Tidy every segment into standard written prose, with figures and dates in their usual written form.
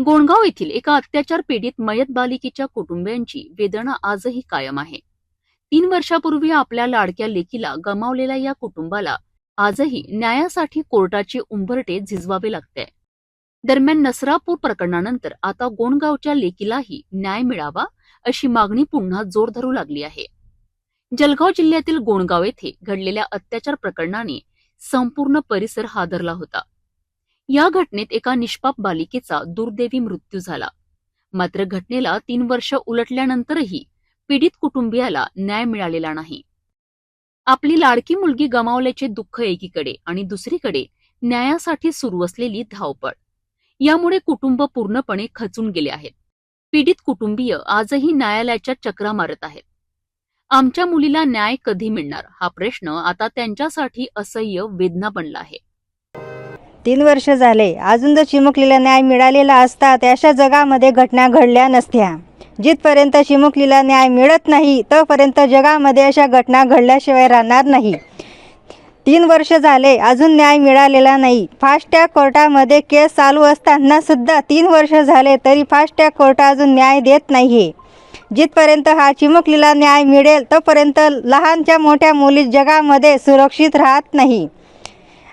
गोणगाव येथील एका अत्याचार पीडित मयत बालिकेच्या कुटुंबियांची वेदना आजही कायम आहे। 3 वर्षापूर्वी आपल्या लाडक्या लेकीला गमावलेल्या या कुटुंबाला आजही न्यायासाठी कोर्टाचे उंबरठे झिजवावे लागते। दरम्यान नसरापूर प्रकरणानंतर आता गोणगावच्या लेकीलाही न्याय मिळावा अशी मागणी पुन्हा जोर धरू लागली आहे। जळगाव जिल्ह्यातील गोणगाव येथे घडलेल्या अत्याचार प्रकरणाने संपूर्ण परिसर हादरला होता। या घटनेत एका निष्पाप बालिकेचा दुर्दैवी मृत्यू झाला। मात्र घटनेला 3 वर्ष उलटल्यानंतरही पीडित कुटुंबियाला न्याय मिळालेला नाही। आपली लाडकी मुलगी गमावल्याचे दुःख एकीकडे आणि दुसरीकडे न्यायासाठी सुरू असलेली धावपळ यामुळे कुटुंब पूर्णपणे खचून गेले आहेत। पीडित कुटुंबीय आजही न्यायालयाच्या चक्रा मारत आहेत। आमच्या मुलीला न्याय कधी मिळणार हा प्रश्न आता त्यांच्यासाठी असह्य वेदना बनला आहे। 3 वर्ष झाले, अजून जर चिमुकलीला न्याय मिळालेला असता तर अशा जगामध्ये घटना घडल्या नसत्या। जिथपर्यंत चिमुकलीला न्याय मिळत नाही तोपर्यंत जगामध्ये अशा घटना घडल्याशिवाय राहणार नाही। 3 वर्ष झाले, अजून न्याय मिळालेला नाही। फास्ट ट्रॅक कोर्टामध्ये केस चालू असताना सुद्धा 3 वर्ष झाले तरी फास्ट ट्रॅक कोर्ट अजून न्याय देत नाहीये। जिथपर्यंत हा चिमुकलीला न्याय मिळेल तोपर्यंत लहानच्या मोठ्या मुली जगामध्ये सुरक्षित राहत नाही।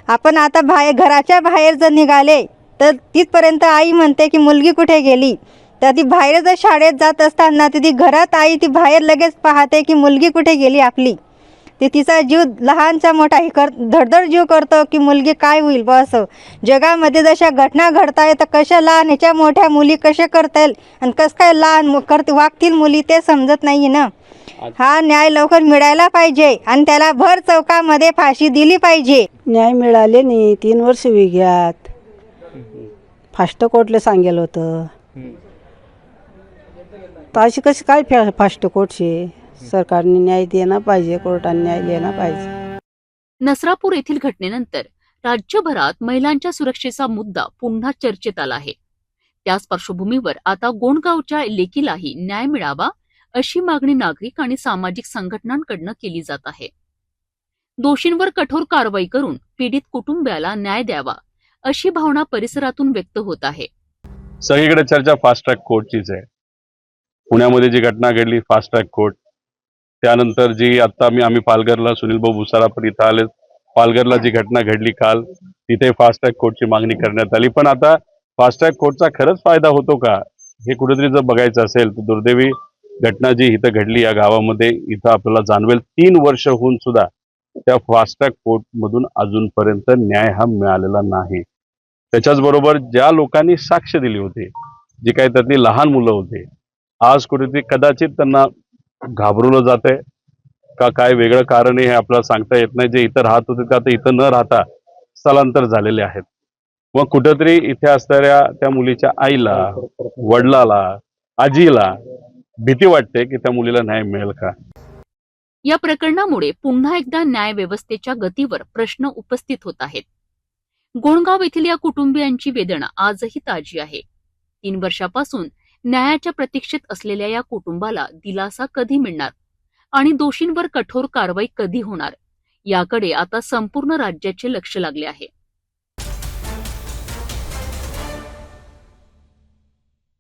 आपण आता घराच्या बाहेर जर निघाले तर तिथपर्यंत आई म्हणते की मुलगी कुठे गेली, तर ती बाहेर जर शाळेत जात असताना ती घरात आई ती बाहेर लगेच पाहते की मुलगी कुठे गेली आपली। ते तिचा जीव लहानचा मोठा धडधड जीव करतो की मुलगी काय होईल बस। जगामध्ये जशा घटना घडताय तर कशा लहान ह्याच्या मोठ्या मुली कशा करतील आणि कसं काय लहान वागतील मुली ते समजत नाही ना। हा न्याय लवकर मिळायला पाहिजे आणि त्याला भर चौकामध्ये फाशी दिली पाहिजे। न्याय मिळाले नाही, 3 वर्ष विग्यात फास्ट कोर्टला सांगेल होतं। तर अशी कशी काय फास्ट कोर्टचे सरकारने न्याय देणं पाहिजे, कोर्टाने न्याय देणं पाहिजे। नसरापूर येथील घटनेनंतर राज्यभरात महिलांच्या सुरक्षेचा मुद्दा पुन्हा चर्चेत आला आहे। त्याच पार्श्वभूमीवर आता गोणगावच्या लेकीलाही न्याय मिळावा अशी मागणी नागरिक आणि सामाजिक संघटनांकडून केली जात आहे। दोषींवर कठोर कारवाई करून पीडित कुटुंबियाला न्याय द्यावा अशी भावना परिसरातून व्यक्त होत आहे। सगळीकडे चर्चा फास्ट ट्रॅक कोर्टचीच आहे। पुण्यामध्ये जी घटना घडली फास्ट ट्रॅक कोर्ट, त्यानंतर जी आता आम्ही पालघरला सुनील भाऊ भुसारा पण इथं आले, पालघरला जी घटना घडली काल तिथे फास्ट ट्रॅक कोर्टची मागणी करण्यात आली। पण आता फास्ट ट्रॅक कोर्टचा खरंच फायदा होतो का हे कुठेतरी जर बघायचं असेल तर दुर्दैवी घटना जी इथं घडली या गावामध्ये इथं आपल्याला जाणवेल 3 वर्ष होऊन सुद्धा त्या फास्ट ट्रॅक कोर्ट मधून अजूनपर्यंत न्याय हा मिळालेला नाही। त्याच्याच बरोबर ज्या लोकांनी साक्ष दिली होती, जी काही त्यातली लहान मुलं होते, आज कुठेतरी कदाचित त्यांना घाबरवलं जातंय का काय वेगळं कारण हे आपल्याला सांगता येत नाही। जे इथं राहत होते ते आता इथं न राहता स्थलांतर झालेले आहेत। मग कुठेतरी इथे असणाऱ्या त्या मुलीच्या आईला, वडिलाला, आजीला भीती वाटते की त्या मुलीला न्याय मिळेल का। या प्रकरणामुळे पुन्हा एकदा न्याय व्यवस्थेच्या गतीवर प्रश्न उपस्थित होत आहेत। गोणगाव येथील या कुटुंबियांची वेदना आजही ताजी आहे। 3 वर्षापासून न्यायाच्या प्रतीक्षेत असलेल्या या कुटुंबाला दिलासा कधी मिळणार आणि दोषींवर कठोर कारवाई कधी होणार याकडे आता संपूर्ण राज्याचे लक्ष लागले आहे।